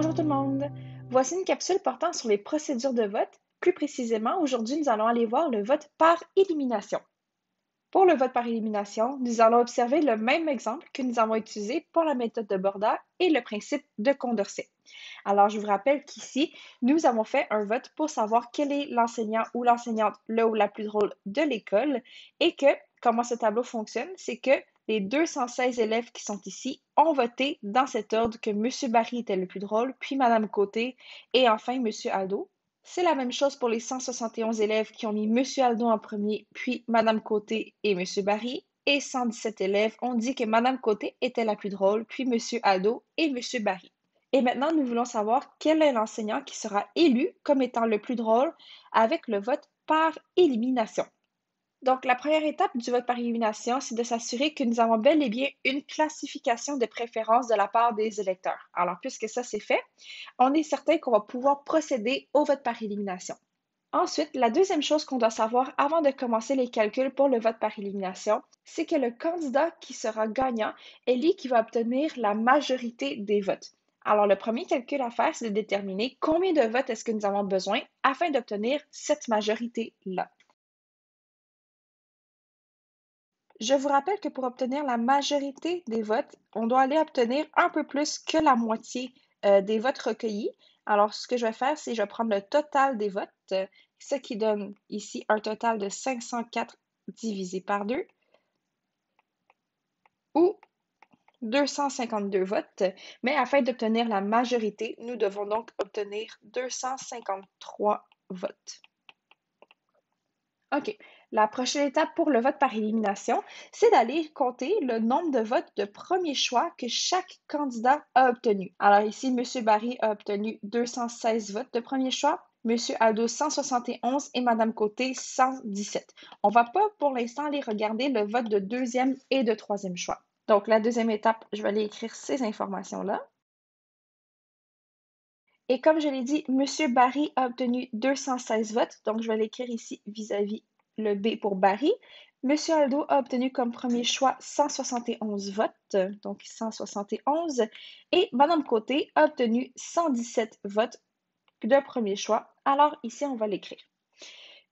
Bonjour tout le monde! Voici une capsule portant sur les procédures de vote. Plus précisément, aujourd'hui, nous allons aller voir le vote par élimination. Pour le vote par élimination, nous allons observer le même exemple que nous avons utilisé pour la méthode de Borda et le principe de Condorcet. Alors, je vous rappelle qu'ici, nous avons fait un vote pour savoir quel est l'enseignant ou l'enseignante le ou la plus drôle de l'école et que comment ce tableau fonctionne, c'est que les 216 élèves qui sont ici ont voté dans cet ordre que M. Barry était le plus drôle, puis Mme Côté et enfin M. Aldo. C'est la même chose pour les 171 élèves qui ont mis M. Aldo en premier, puis Mme Côté et M. Barry. Et 117 élèves ont dit que Mme Côté était la plus drôle, puis M. Aldo et M. Barry. Et maintenant, nous voulons savoir quel est l'enseignant qui sera élu comme étant le plus drôle avec le vote par élimination. Donc, la première étape du vote par élimination, c'est de s'assurer que nous avons bel et bien une classification de préférence de la part des électeurs. Alors, puisque ça c'est fait, on est certain qu'on va pouvoir procéder au vote par élimination. Ensuite, la deuxième chose qu'on doit savoir avant de commencer les calculs pour le vote par élimination, c'est que le candidat qui sera gagnant est lui qui va obtenir la majorité des votes. Alors, le premier calcul à faire, c'est de déterminer combien de votes est-ce que nous avons besoin afin d'obtenir cette majorité-là. Je vous rappelle que pour obtenir la majorité des votes, on doit aller obtenir un peu plus que la moitié des votes recueillis. Alors, ce que je vais faire, c'est je vais prendre le total des votes, ce qui donne ici un total de 504 divisé par 2 ou 252 votes. Mais afin d'obtenir la majorité, nous devons donc obtenir 253 votes. OK. La prochaine étape pour le vote par élimination, c'est d'aller compter le nombre de votes de premier choix que chaque candidat a obtenu. Alors ici, M. Barry a obtenu 216 votes de premier choix, M. Aldo 171 et Mme Côté 117. On ne va pas pour l'instant aller regarder le vote de deuxième et de troisième choix. Donc la deuxième étape, je vais aller écrire ces informations-là. Et comme je l'ai dit, M. Barry a obtenu 216 votes, donc je vais l'écrire ici vis-à-vis le B pour Barry. M. Aldo a obtenu comme premier choix 171 votes, donc 171. Et Mme Côté a obtenu 117 votes de premier choix. Alors ici, on va l'écrire.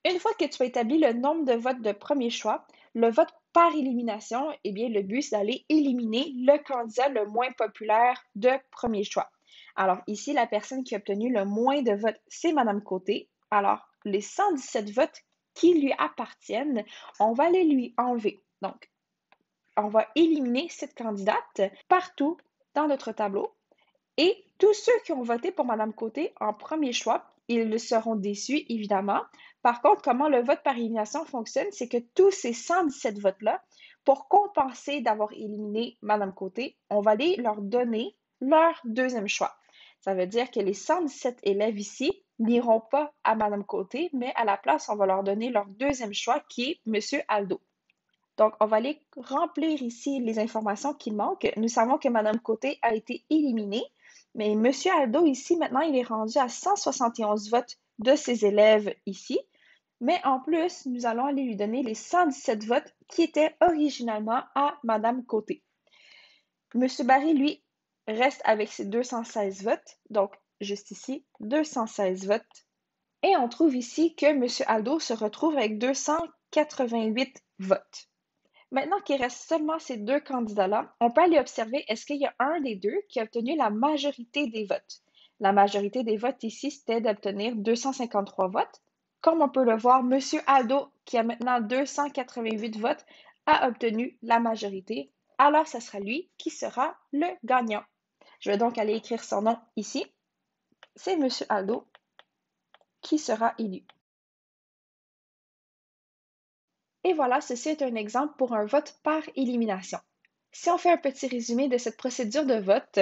Une fois que tu as établi le nombre de votes de premier choix, le vote par élimination, eh bien, le but, c'est d'aller éliminer le candidat le moins populaire de premier choix. Alors ici, la personne qui a obtenu le moins de votes, c'est Mme Côté. Alors, les 117 votes qui lui appartiennent, on va les lui enlever. Donc, on va éliminer cette candidate partout dans notre tableau. Et tous ceux qui ont voté pour Mme Côté en premier choix, ils seront déçus, évidemment. Par contre, comment le vote par élimination fonctionne, c'est que tous ces 117 votes-là, pour compenser d'avoir éliminé Mme Côté, on va aller leur donner leur deuxième choix. Ça veut dire que les 117 élèves ici n'iront pas à Mme Côté, mais à la place, on va leur donner leur deuxième choix qui est M. Aldo. Donc, on va aller remplir ici les informations qui manquent. Nous savons que Mme Côté a été éliminée, mais M. Aldo ici, maintenant, il est rendu à 171 votes de ses élèves ici. Mais en plus, nous allons aller lui donner les 117 votes qui étaient originalement à Mme Côté. M. Barry, lui, reste avec ses 216 votes. Donc, juste ici, 216 votes. Et on trouve ici que M. Aldo se retrouve avec 288 votes. Maintenant qu'il reste seulement ces deux candidats-là, on peut aller observer est-ce qu'il y a un des deux qui a obtenu la majorité des votes. La majorité des votes ici, c'était d'obtenir 253 votes. Comme on peut le voir, M. Aldo, qui a maintenant 288 votes, a obtenu la majorité. Alors, ce sera lui qui sera le gagnant. Je vais donc aller écrire son nom ici. C'est M. Aldo qui sera élu. Et voilà, ceci est un exemple pour un vote par élimination. Si on fait un petit résumé de cette procédure de vote,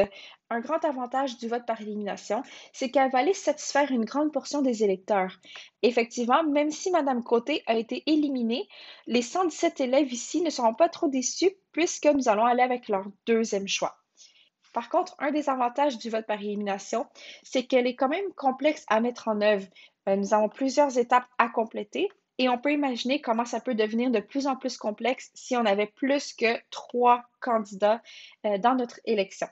un grand avantage du vote par élimination, c'est qu'elle va aller satisfaire une grande portion des électeurs. Effectivement, même si Mme Côté a été éliminée, les 117 élèves ici ne seront pas trop déçus puisque nous allons aller avec leur deuxième choix. Par contre, un des avantages du vote par élimination, c'est qu'elle est quand même complexe à mettre en œuvre. Nous avons plusieurs étapes à compléter et on peut imaginer comment ça peut devenir de plus en plus complexe si on avait plus que 3 candidats dans notre élection.